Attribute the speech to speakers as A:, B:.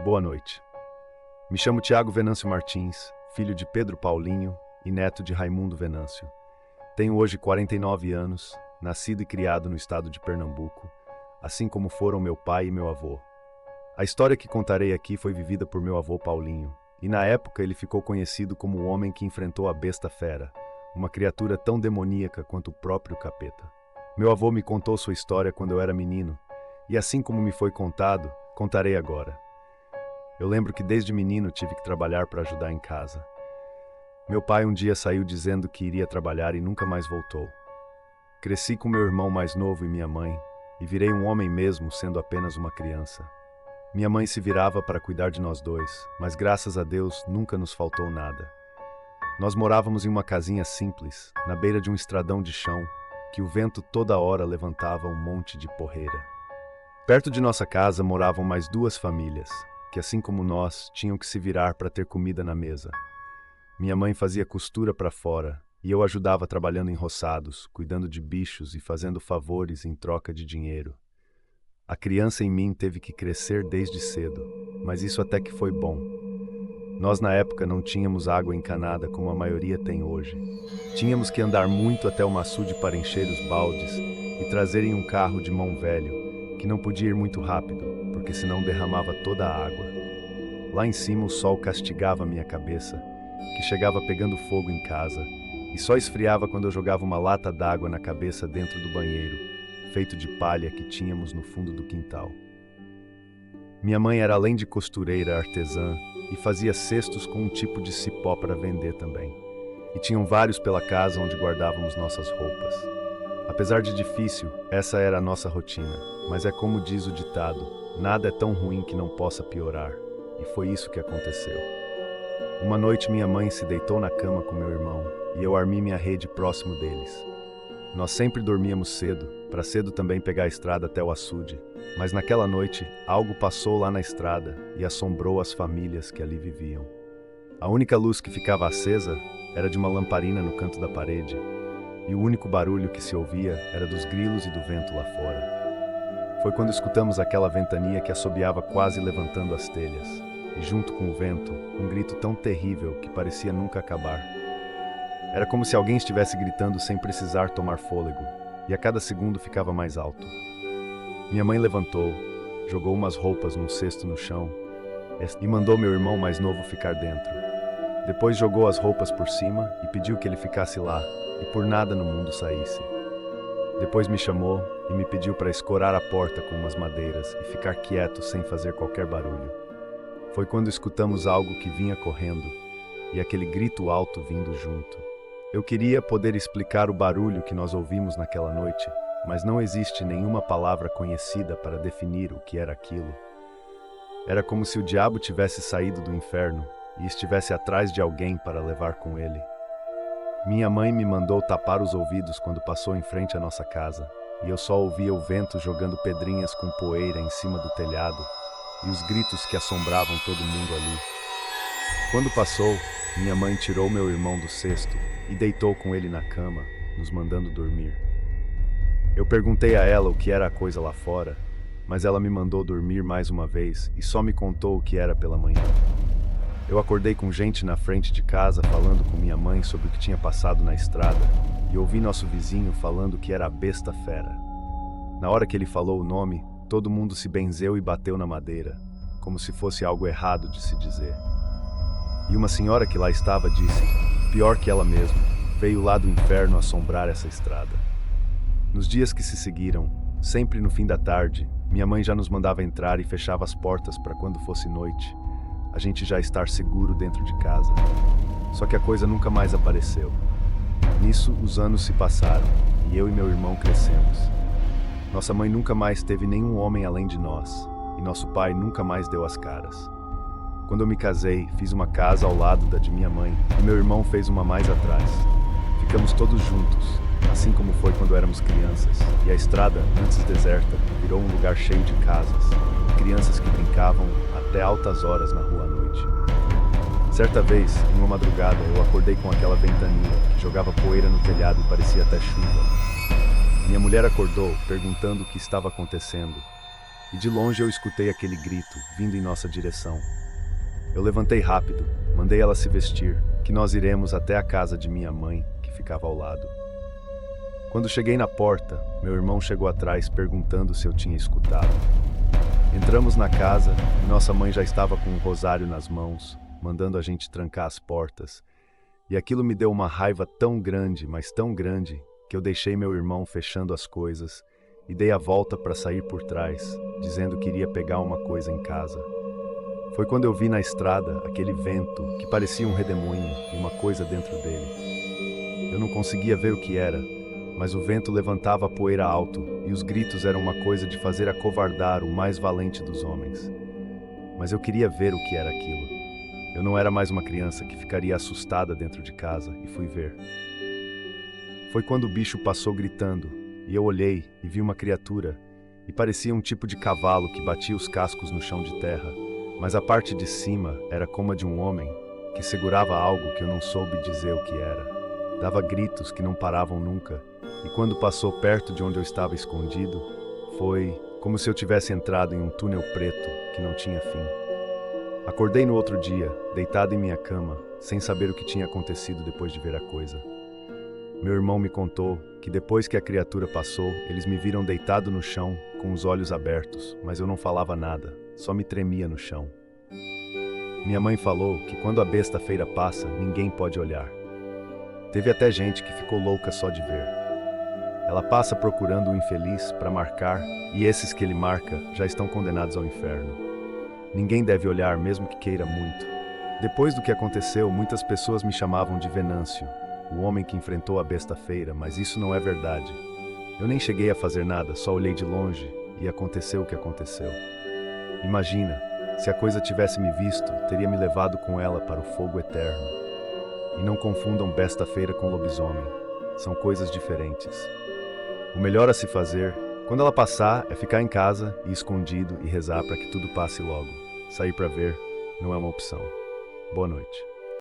A: Boa noite. Me chamo Tiago Venâncio Martins, filho de Pedro Paulinho e neto de Raimundo Venâncio. Tenho hoje 49 anos, nascido e criado no estado de Pernambuco, assim como foram meu pai e meu avô. A história que contarei aqui foi vivida por meu avô Paulinho, e na época ele ficou conhecido como o homem que enfrentou a besta fera, uma criatura tão demoníaca quanto o próprio capeta. Meu avô me contou sua história quando eu era menino, e assim como me foi contado, contarei agora. Eu lembro que desde menino tive que trabalhar para ajudar em casa. Meu pai um dia saiu dizendo que iria trabalhar e nunca mais voltou. Cresci com meu irmão mais novo e minha mãe, e virei um homem mesmo sendo apenas uma criança. Minha mãe se virava para cuidar de nós dois, mas graças a Deus nunca nos faltou nada. Nós morávamos em uma casinha simples, na beira de um estradão de chão, que o vento toda hora levantava um monte de porreira. Perto de nossa casa moravam mais duas famílias, que assim como nós, tinham que se virar para ter comida na mesa. Minha mãe fazia costura para fora, e eu ajudava trabalhando em roçados, cuidando de bichos e fazendo favores em troca de dinheiro. A criança em mim teve que crescer desde cedo, mas isso até que foi bom. Nós na época não tínhamos água encanada como a maioria tem hoje. Tínhamos que andar muito até o açude para encher os baldes e trazer em um carro de mão velho, que não podia ir muito rápido, porque senão derramava toda a água. Lá em cima o sol castigava minha cabeça, que chegava pegando fogo em casa, e só esfriava quando eu jogava uma lata d'água na cabeça dentro do banheiro, feito de palha que tínhamos no fundo do quintal. Minha mãe era além de costureira artesã e fazia cestos com um tipo de cipó para vender também. E tinham vários pela casa onde guardávamos nossas roupas. Apesar de difícil, essa era a nossa rotina, mas é como diz o ditado, nada é tão ruim que não possa piorar, e foi isso que aconteceu. Uma noite minha mãe se deitou na cama com meu irmão, e eu armei minha rede próximo deles. Nós sempre dormíamos cedo, para cedo também pegar a estrada até o açude, mas naquela noite algo passou lá na estrada e assombrou as famílias que ali viviam. A única luz que ficava acesa era de uma lamparina no canto da parede, e o único barulho que se ouvia era dos grilos e do vento lá fora. Foi quando escutamos aquela ventania que assobiava quase levantando as telhas, e junto com o vento, um grito tão terrível que parecia nunca acabar. Era como se alguém estivesse gritando sem precisar tomar fôlego, e a cada segundo ficava mais alto. Minha mãe levantou, jogou umas roupas num cesto no chão e mandou meu irmão mais novo ficar dentro. Depois jogou as roupas por cima e pediu que ele ficasse lá e por nada no mundo saísse. Depois me chamou e me pediu para escorar a porta com umas madeiras e ficar quieto sem fazer qualquer barulho. Foi quando escutamos algo que vinha correndo e aquele grito alto vindo junto. Eu queria poder explicar o barulho que nós ouvimos naquela noite, mas não existe nenhuma palavra conhecida para definir o que era aquilo. Era como se o diabo tivesse saído do inferno e estivesse atrás de alguém para levar com ele. Minha mãe me mandou tapar os ouvidos quando passou em frente à nossa casa, e eu só ouvia o vento jogando pedrinhas com poeira em cima do telhado e os gritos que assombravam todo mundo ali. Quando passou, minha mãe tirou meu irmão do cesto e deitou com ele na cama, nos mandando dormir. Eu perguntei a ela o que era a coisa lá fora, mas ela me mandou dormir mais uma vez e só me contou o que era pela manhã. Eu acordei com gente na frente de casa falando com minha mãe sobre o que tinha passado na estrada e ouvi nosso vizinho falando que era a besta fera. Na hora que ele falou o nome, todo mundo se benzeu e bateu na madeira, como se fosse algo errado de se dizer. E uma senhora que lá estava disse, pior que ela mesma, veio lá do inferno assombrar essa estrada. Nos dias que se seguiram, sempre no fim da tarde, minha mãe já nos mandava entrar e fechava as portas para quando fosse noite, a gente já estar seguro dentro de casa. Só que a coisa nunca mais apareceu. Nisso, os anos se passaram, e eu e meu irmão crescemos. Nossa mãe nunca mais teve nenhum homem além de nós, e nosso pai nunca mais deu as caras. Quando eu me casei, fiz uma casa ao lado da de minha mãe, e meu irmão fez uma mais atrás. Ficamos todos juntos, assim como foi quando éramos crianças, e a estrada, antes deserta, virou um lugar cheio de casas, e crianças que brincavam até altas horas na rua à noite. Certa vez, em uma madrugada, eu acordei com aquela ventania, que jogava poeira no telhado e parecia até chuva. Minha mulher acordou, perguntando o que estava acontecendo, e de longe eu escutei aquele grito vindo em nossa direção. Eu levantei rápido, mandei ela se vestir, que nós iremos até a casa de minha mãe, que ficava ao lado. Quando cheguei na porta, meu irmão chegou atrás perguntando se eu tinha escutado. Entramos na casa e nossa mãe já estava com um rosário nas mãos, mandando a gente trancar as portas. E aquilo me deu uma raiva tão grande, mas tão grande, que eu deixei meu irmão fechando as coisas e dei a volta para sair por trás, dizendo que iria pegar uma coisa em casa. Foi quando eu vi na estrada aquele vento que parecia um redemoinho e uma coisa dentro dele. Eu não conseguia ver o que era, mas o vento levantava a poeira alto e os gritos eram uma coisa de fazer acovardar o mais valente dos homens. Mas eu queria ver o que era aquilo. Eu não era mais uma criança que ficaria assustada dentro de casa e fui ver. Foi quando o bicho passou gritando e eu olhei e vi uma criatura e parecia um tipo de cavalo que batia os cascos no chão de terra, mas a parte de cima era como a de um homem que segurava algo que eu não soube dizer o que era. Dava gritos que não paravam nunca. E quando passou perto de onde eu estava escondido, foi como se eu tivesse entrado em um túnel preto que não tinha fim. Acordei no outro dia, deitado em minha cama, sem saber o que tinha acontecido depois de ver a coisa. Meu irmão me contou que depois que a criatura passou, eles me viram deitado no chão, com os olhos abertos, mas eu não falava nada, só me tremia no chão. Minha mãe falou que quando a besta feira passa, ninguém pode olhar. Teve até gente que ficou louca só de ver. Ela passa procurando o infeliz para marcar, e esses que ele marca já estão condenados ao inferno. Ninguém deve olhar, mesmo que queira muito. Depois do que aconteceu, muitas pessoas me chamavam de Venâncio, o homem que enfrentou a besta feira, mas isso não é verdade. Eu nem cheguei a fazer nada, só olhei de longe e aconteceu o que aconteceu. Imagina, se a coisa tivesse me visto, teria me levado com ela para o fogo eterno. E não confundam besta feira com lobisomem. São coisas diferentes. O melhor a se fazer, quando ela passar, é ficar em casa e escondido e rezar para que tudo passe logo. Sair para ver não é uma opção. Boa noite.